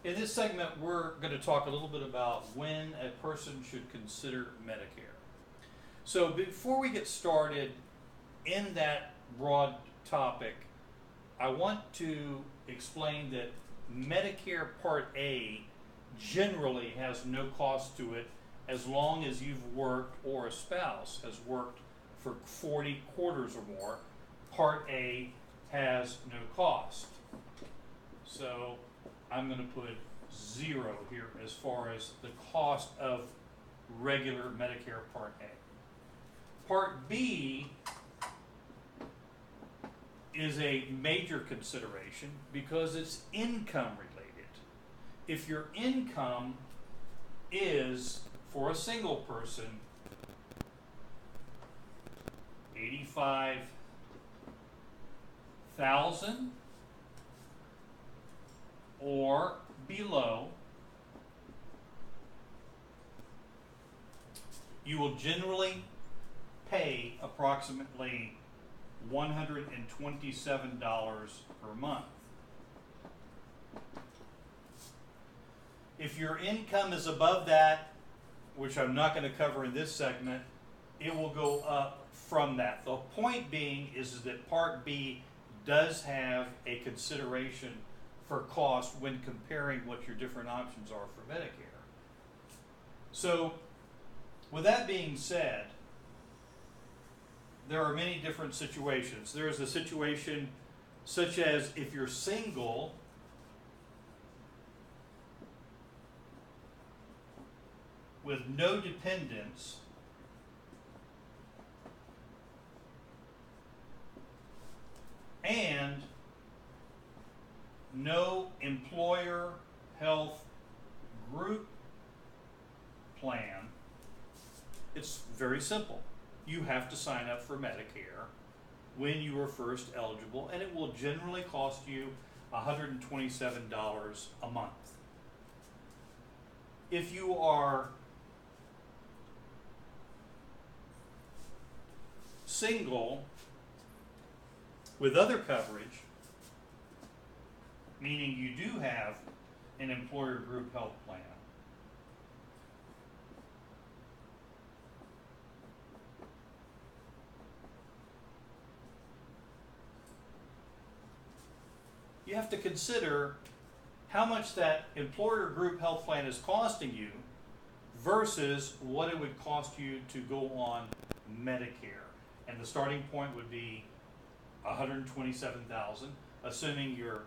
In this segment, we're going to talk a little bit about when a person should consider Medicare. So, before we get started in that broad topic, I want to explain that Medicare Part A generally has no cost to it as long as you've worked or a spouse has worked for 40 quarters or more. Part A has no cost. So I'm going to put 0 here as far as the cost of regular Medicare Part A. Part B is a major consideration because it's income related. If your income is, for a single person, $85,000 or below, you will generally pay approximately $127 per month. If your income is above that, which I'm not going to cover in this segment, it will go up from that. The point being is that Part B does have a consideration for cost when comparing what your different options are for Medicare. So, with that being said, there are many different situations. There is a situation such as if you're single, with no dependents, and no employer health group plan. It's very simple. You have to sign up for Medicare when you are first eligible, and it will generally cost you $127 a month. If you are single with other coverage, meaning you do have an employer group health plan, you have to consider how much that employer group health plan is costing you versus what it would cost you to go on Medicare. And the starting point would be $127,000, assuming you're,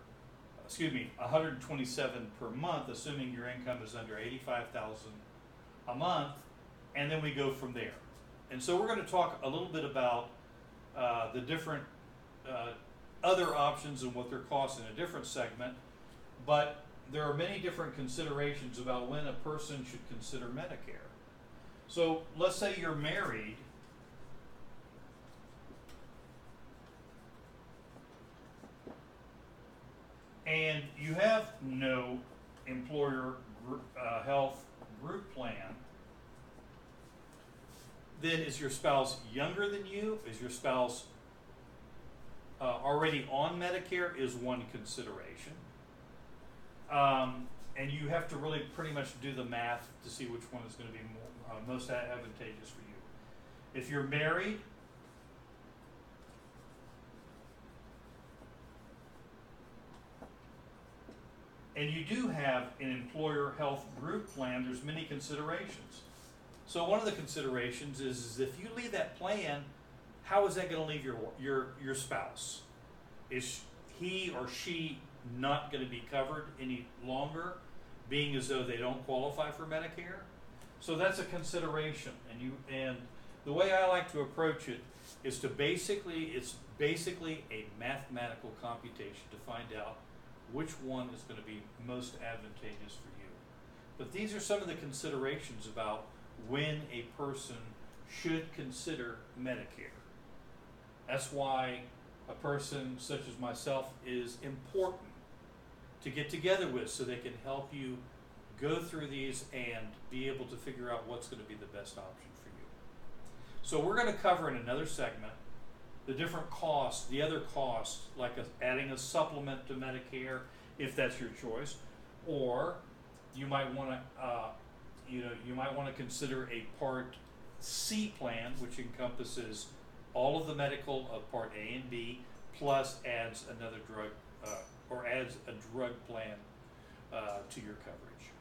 $127 per month, assuming your income is under $85,000 a month, and then we go from there. And so we're going to talk a little bit about the different other options and what they're costing in a different segment, but there are many different considerations about when a person should consider Medicare. So let's say you're married and you have no employer health group plan. Then is your spouse younger than you? Is your spouse already on Medicare? Is one consideration. And you have to really pretty much do the math to see which one is going to be most advantageous for you. If you're married, and you do have an employer health group plan, there's many considerations. So one of the considerations is if you leave that plan, how is that going to leave your spouse? Is he or she not going to be covered any longer, being as though they don't qualify for Medicare? So that's a consideration, and the way I like to approach it is it's basically a mathematical computation to find out which one is going to be most advantageous for you. But these are some of the considerations about when a person should consider Medicare. That's why a person such as myself is important to get together with, so they can help you go through these and be able to figure out what's going to be the best option for you. So we're going to cover in another segment the different costs, the other costs, like adding a supplement to Medicare, if that's your choice, Or you might want to, you might want to consider a Part C plan, which encompasses all of the medical of Part A and B, plus adds another drug, or adds a drug plan to your coverage.